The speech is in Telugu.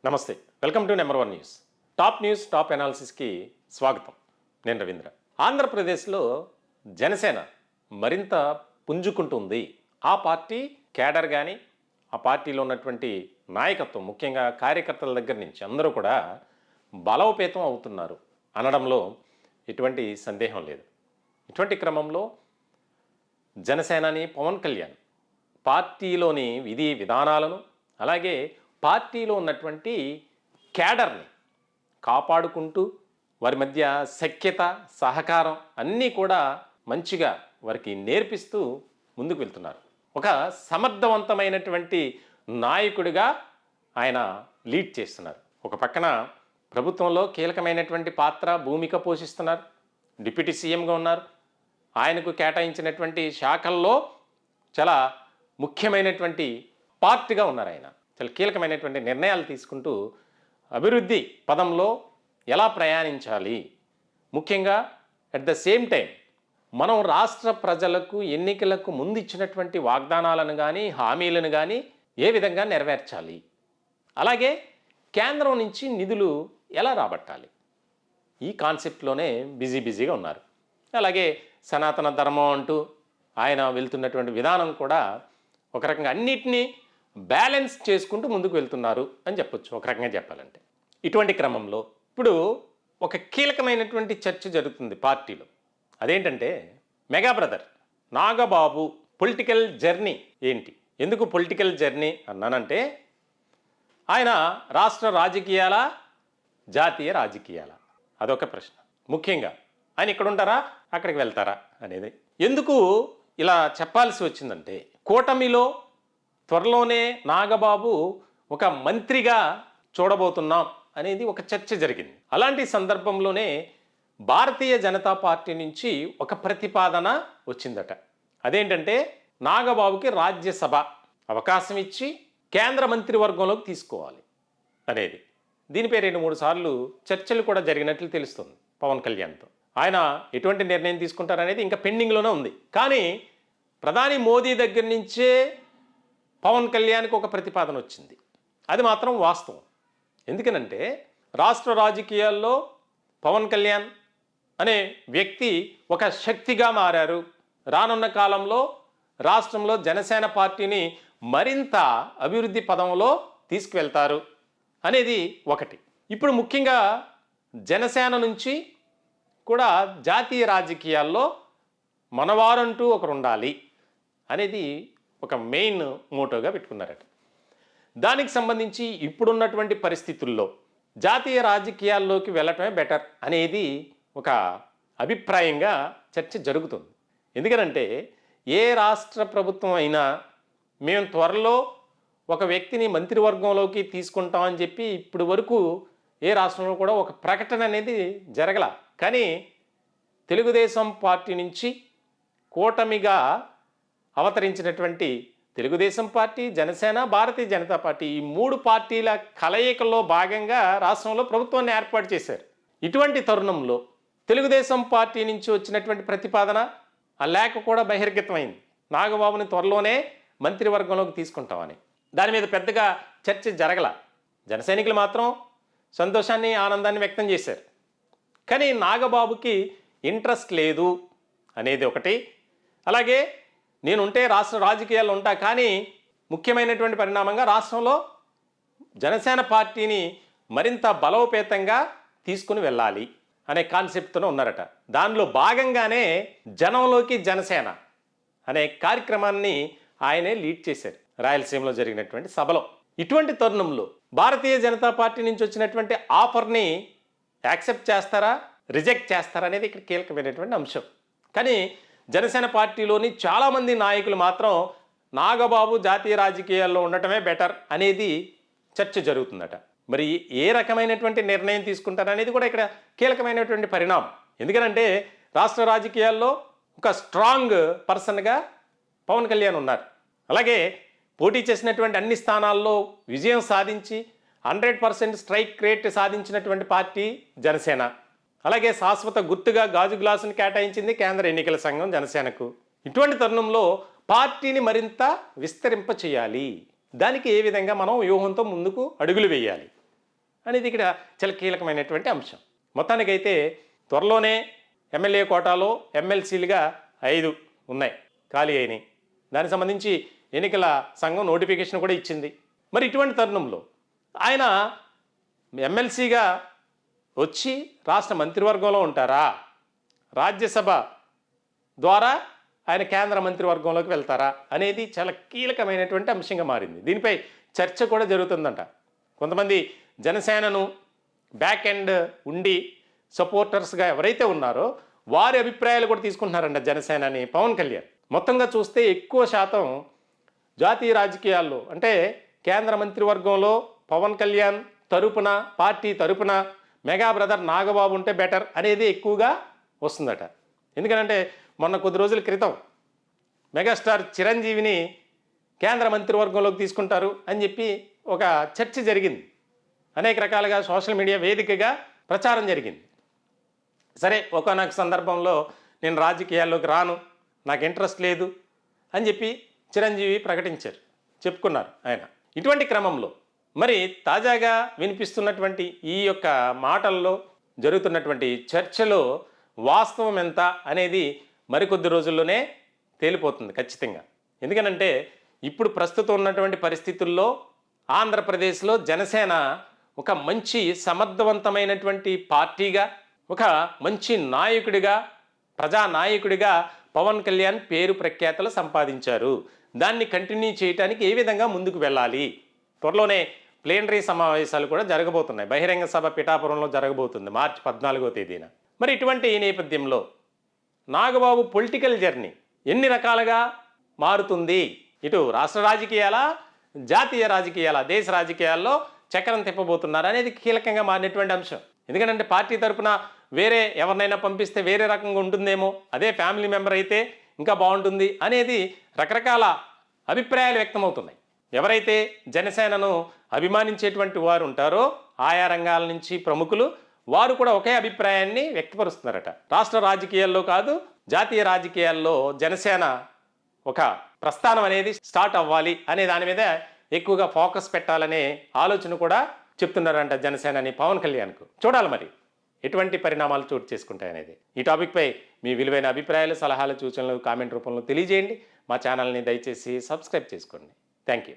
నమస్తే, welcome to number one news. Top news, top అనాలిసిస్కి స్వాగతం. నేను రవీంద్ర. ఆంధ్రప్రదేశ్లో జనసేన మరింత పుంజుకుంటుంది. ఆ పార్టీ కేడర్ కానీ, ఆ పార్టీలో ఉన్నటువంటి నాయకత్వం, ముఖ్యంగా కార్యకర్తల దగ్గర నుంచి అందరూ కూడా బలోపేతం అవుతున్నారు అనడంలో ఎటువంటి సందేహం లేదు. ఇటువంటి క్రమంలో జనసేనాని పవన్ కళ్యాణ్ పార్టీలోని విధి విధానాలను, అలాగే పార్టీలో ఉన్నటువంటి కేడర్ని కాపాడుకుంటూ వారి మధ్య సఖ్యత, సహకారం అన్నీ కూడా మంచిగా వారికి నేర్పిస్తూ ముందుకు వెళ్తున్నారు. ఒక సమర్థవంతమైనటువంటి నాయకుడిగా ఆయన లీడ్ చేస్తున్నారు. ఒక పక్కన ప్రభుత్వంలో కీలకమైనటువంటి పాత్ర, భూమిక పోషిస్తున్నారు. డిప్యూటీ సీఎంగా ఉన్నారు. ఆయనకు కేటాయించినటువంటి శాఖల్లో చాలా ముఖ్యమైనటువంటి పార్ట్గా ఉన్నారు. ఆయన చాలా కీలకమైనటువంటి నిర్ణయాలు తీసుకుంటూ అభివృద్ధి పదంలో ఎలా ప్రయాణించాలి, ముఖ్యంగా అట్ ద సేమ్ టైం మనం రాష్ట్ర ప్రజలకు ఎన్నికలకు ముందు ఇచ్చినటువంటి వాగ్దానాలను కానీ, హామీలను కానీ ఏ విధంగా నెరవేర్చాలి, అలాగే కేంద్రం నుంచి నిధులు ఎలా రాబట్టాలి, ఈ కాన్సెప్ట్లోనే బిజీగా ఉన్నారు. అలాగే సనాతన ధర్మం అంటూ ఆయన వెళ్తున్నటువంటి విధానం కూడా ఒక రకంగా అన్నిటినీ బ్యాలెన్స్ చేసుకుంటూ ముందుకు వెళ్తున్నారు అని చెప్పొచ్చు, ఒక రకంగా చెప్పాలంటే. ఇటువంటి క్రమంలో ఇప్పుడు ఒక కీలకమైనటువంటి చర్చ జరుగుతుంది పార్టీలో. అదేంటంటే mega brother Nagababu political journey ఏంటి? ఎందుకు పొలిటికల్ జర్నీ అన్నానంటే, ఆయన రాష్ట్ర రాజకీయాల, జాతీయ రాజకీయాల, అదొక ప్రశ్న. ముఖ్యంగా ఆయన ఇక్కడ ఉంటారా, అక్కడికి వెళ్తారా అనేది. ఎందుకు ఇలా చెప్పాల్సి వచ్చిందంటే, కూటమిలో త్వరలోనే నాగబాబు ఒక మంత్రిగా చూడబోతున్నాం అనేది ఒక చర్చ జరిగింది. అలాంటి సందర్భంలోనే భారతీయ జనతా పార్టీ నుంచి ఒక ప్రతిపాదన వచ్చిందట. అదేంటంటే, నాగబాబుకి రాజ్యసభ అవకాశం ఇచ్చి కేంద్ర మంత్రివర్గంలోకి తీసుకోవాలి అనేది. దీనిపై 2-3 సార్లు చర్చలు కూడా జరిగినట్లు తెలుస్తుంది పవన్ కళ్యాణ్తో. ఆయన ఎటువంటి నిర్ణయం తీసుకుంటారనేది ఇంకా పెండింగ్లోనే ఉంది. కానీ ప్రధాని మోదీ దగ్గర నుంచే పవన్ కళ్యాణ్కి ఒక ప్రతిపాదన వచ్చింది. అది మాత్రం వాస్తవం. ఎందుకనంటే, రాష్ట్ర రాజకీయాల్లో పవన్ కళ్యాణ్ అనే వ్యక్తి ఒక శక్తిగా మారారు. రానున్న కాలంలో రాష్ట్రంలో జనసేన పార్టీని మరింత అభివృద్ధి పదంలో తీసుకువెళ్తారు అనేది ఒకటి. ఇప్పుడు ముఖ్యంగా జనసేన నుంచి కూడా జాతీయ రాజకీయాల్లో మనవారంటూ ఒకరు ఉండాలి అనేది ఒక మెయిన్ మోటోగా పెట్టుకున్నారట. దానికి సంబంధించి ఇప్పుడున్నటువంటి పరిస్థితుల్లో జాతీయ రాజకీయాల్లోకి వెళ్ళటమే బెటర్ అనేది ఒక అభిప్రాయంగా చర్చ జరుగుతుంది. ఎందుకనంటే, ఏ రాష్ట్ర ప్రభుత్వం అయినా మేము త్వరలో ఒక వ్యక్తిని మంత్రివర్గంలోకి తీసుకుంటామని చెప్పి ఇప్పుడు వరకు ఏ రాష్ట్రంలో కూడా ఒక ప్రకటన అనేది జరగల. కానీ తెలుగుదేశం పార్టీ నుంచి కూటమిగా అవతరించినటువంటి తెలుగుదేశం పార్టీ, జనసేన, భారతీయ జనతా పార్టీ, ఈ 3 పార్టీల కలయికలో భాగంగా రాష్ట్రంలో ప్రభుత్వాన్ని ఏర్పాటు చేశారు. ఇటువంటి తరుణంలో తెలుగుదేశం పార్టీ నుంచి వచ్చినటువంటి ప్రతిపాదన, ఆ లేఖ కూడా బహిర్గతమైంది. నాగబాబుని త్వరలోనే మంత్రివర్గంలోకి తీసుకుంటామని. దాని మీద పెద్దగా చర్చ జరగల. జనసైనికులు మాత్రం సంతోషాన్ని, ఆనందాన్ని వ్యక్తం చేశారు. కానీ నాగబాబుకి ఇంట్రెస్ట్ లేదు అనేది ఒకటి. అలాగే నేనుంటే రాష్ట్ర రాజకీయాల్లో ఉంటా, కానీ ముఖ్యమైనటువంటి పరిణామంగా రాష్ట్రంలో జనసేన పార్టీని మరింత బలోపేతంగా తీసుకుని వెళ్ళాలి అనే కాన్సెప్ట్తోనే ఉన్నారట. దానిలో భాగంగానే జనంలోకి జనసేన అనే కార్యక్రమాన్ని ఆయనే లీడ్ చేశారు రాయలసీమలో జరిగినటువంటి సభలో. ఇటువంటి తరుణంలో భారతీయ జనతా పార్టీ నుంచి వచ్చినటువంటి ఆఫర్ని యాక్సెప్ట్ చేస్తారా, రిజెక్ట్ చేస్తారా అనేది ఇక్కడ కీలకమైనటువంటి అంశం. కానీ జనసేన పార్టీలోని చాలామంది నాయకులు మాత్రం నాగబాబు జాతీయ రాజకీయాల్లో ఉండటమే బెటర్ అనేది చర్చ జరుగుతుందట. మరి ఏ రకమైనటువంటి నిర్ణయం తీసుకుంటారనేది కూడా ఇక్కడ కీలకమైనటువంటి పరిణామం. ఎందుకంటే రాష్ట్ర రాజకీయాల్లో ఒక స్ట్రాంగ్ పర్సన్గా పవన్ కళ్యాణ్ ఉన్నారు. అలాగే పోటీ చేసినటువంటి అన్ని స్థానాల్లో విజయం సాధించి 100% స్ట్రైక్ రేట్ సాధించినటువంటి పార్టీ జనసేన. అలాగే శాశ్వత గుర్తుగా గాజు గ్లాసును కేటాయించింది కేంద్ర ఎన్నికల సంఘం జనసేనకు. ఇటువంటి తరుణంలో పార్టీని మరింత విస్తరింప చేయాలి. దానికి ఏ విధంగా మనం వ్యూహంతో ముందుకు అడుగులు వేయాలి, అనేది ఇక్కడ చాలా కీలకమైనటువంటి అంశం. మొత్తానికైతే త్వరలోనే ఎమ్మెల్యే కోటాలో ఎమ్మెల్సీలుగా 5 ఉన్నాయి, ఖాళీ అయినాయి. దానికి సంబంధించి ఎన్నికల సంఘం నోటిఫికేషన్ కూడా ఇచ్చింది. మరి ఇటువంటి తరుణంలో ఆయన ఎమ్మెల్సీగా వచ్చి రాష్ట్ర మంత్రివర్గంలో ఉంటారా, రాజ్యసభ ద్వారా ఆయన కేంద్ర మంత్రివర్గంలోకి వెళ్తారా అనేది చాలా కీలకమైనటువంటి అంశంగా మారింది. దీనిపై చర్చ కూడా జరుగుతుందంట. కొంతమంది జనసేనను బ్యాక్ ఎండ్ ఉండి సపోర్టర్స్గా ఎవరైతే ఉన్నారో వారి అభిప్రాయాలు కూడా తీసుకుంటున్నారంట జనసేనని పవన్ కళ్యాణ్. మొత్తంగా చూస్తే ఎక్కువ శాతం జాతీయ రాజకీయాల్లో అంటే కేంద్ర మంత్రివర్గంలో పవన్ కళ్యాణ్ తరపున పార్టీ తరపున మెగా బ్రదర్ నాగబాబు ఉంటే బెటర్ అనేది ఎక్కువగా వస్తుందట. ఎందుకంటే మొన్న కొద్ది రోజుల క్రితం మెగాస్టార్ చిరంజీవిని కేంద్ర మంత్రివర్గంలోకి తీసుకుంటారు అని చెప్పి ఒక చర్చ జరిగింది. అనేక రకాలుగా సోషల్ మీడియా వేదికగా ప్రచారం జరిగింది. సరే, ఒకానొక సందర్భంలో నేను రాజకీయాల్లోకి రాను, నాకు ఇంట్రెస్ట్ లేదు అని చెప్పి చిరంజీవి ప్రకటించారు, చెప్పుకున్నారు ఆయన. ఇటువంటి క్రమంలో మరి తాజాగా వినిపిస్తున్నటువంటి ఈ యొక్క మాటల్లో జరుగుతున్నటువంటి చర్చలో వాస్తవం ఎంత అనేది మరికొద్ది రోజుల్లోనే తేలిపోతుంది ఖచ్చితంగా. ఎందుకనంటే ఇప్పుడు ప్రస్తుతం ఉన్నటువంటి పరిస్థితుల్లో ఆంధ్రప్రదేశ్లో జనసేన ఒక మంచి సమర్థవంతమైనటువంటి పార్టీగా, ఒక మంచి నాయకుడిగా, ప్రజానాయకుడిగా పవన్ కళ్యాణ్ పేరు ప్రఖ్యాతలు సంపాదించారు. దాన్ని కంటిన్యూ చేయడానికి ఏ విధంగా ముందుకు వెళ్ళాలి. త్వరలోనే ప్లేనరీ సమావేశాలు కూడా జరగబోతున్నాయి. బహిరంగ సభ పిఠాపురంలో జరగబోతుంది మార్చి 14వ తేదీన. మరి ఇటువంటి నేపథ్యంలో నాగబాబు పొలిటికల్ జర్నీ ఎన్ని రకాలుగా మారుతుంది, ఇటు రాష్ట్ర రాజకీయాల, జాతీయ రాజకీయాల, దేశ రాజకీయాల్లో చక్రం తిప్పబోతున్నారు అనేది కీలకంగా మారినటువంటి అంశం. ఎందుకంటే పార్టీ తరఫున వేరే ఎవరినైనా పంపిస్తే వేరే రకంగా ఉంటుందేమో, అదే ఫ్యామిలీ మెంబర్ అయితే ఇంకా బాగుంటుంది అనేది రకరకాల అభిప్రాయాలు వ్యక్తమవుతున్నాయి. ఎవరైతే జనసేనను అభిమానించేటువంటి వారు ఉంటారో ఆయా రంగాల నుంచి ప్రముఖులు వారు కూడా ఒకే అభిప్రాయాన్ని వ్యక్తపరుస్తున్నారట. రాష్ట్ర రాజకీయాల్లో కాదు, జాతీయ రాజకీయాల్లో జనసేన ఒక ప్రస్థానం అనేది స్టార్ట్ అవ్వాలి అనే దాని మీద ఎక్కువగా ఫోకస్ పెట్టాలనే ఆలోచన కూడా చెప్తున్నారంట జనసేనని పవన్ కళ్యాణ్కు. చూడాలి మరి ఎటువంటి పరిణామాలు చోటు చేసుకుంటాయనేది. ఈ టాపిక్పై మీ విలువైన అభిప్రాయాలు, సలహాలు, సూచనలు కామెంట్ రూపంలో తెలియజేయండి. మా ఛానల్ని దయచేసి సబ్స్క్రైబ్ చేసుకోండి. Thank you.